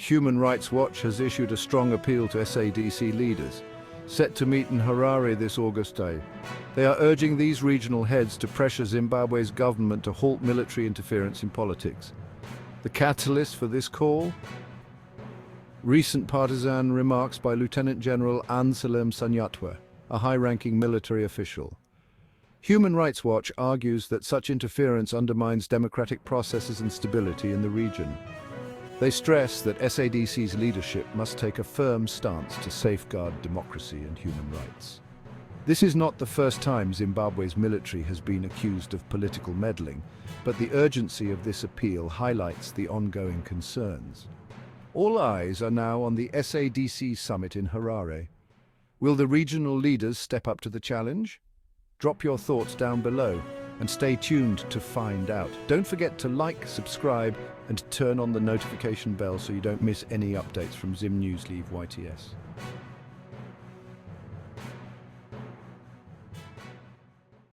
Human Rights Watch has issued a strong appeal to SADC leaders, set to meet in Harare this August day. They are urging these regional heads to pressure Zimbabwe's government to halt military interference in politics. The catalyst for this call? Recent partisan remarks by Lieutenant General Anselm Sanyatwa, a high-ranking military official. Human Rights Watch argues that such interference undermines democratic processes and stability in the region. They stress that SADC's leadership must take a firm stance to safeguard democracy and human rights. This is not the first time Zimbabwe's military has been accused of political meddling, but the urgency of this appeal highlights the ongoing concerns. All eyes are now on the SADC summit in Harare. Will the regional leaders step up to the challenge? Drop your thoughts down below and stay tuned to find out. Don't forget to like, subscribe, and turn on the notification bell so you don't miss any updates from Zim News Leave YTS.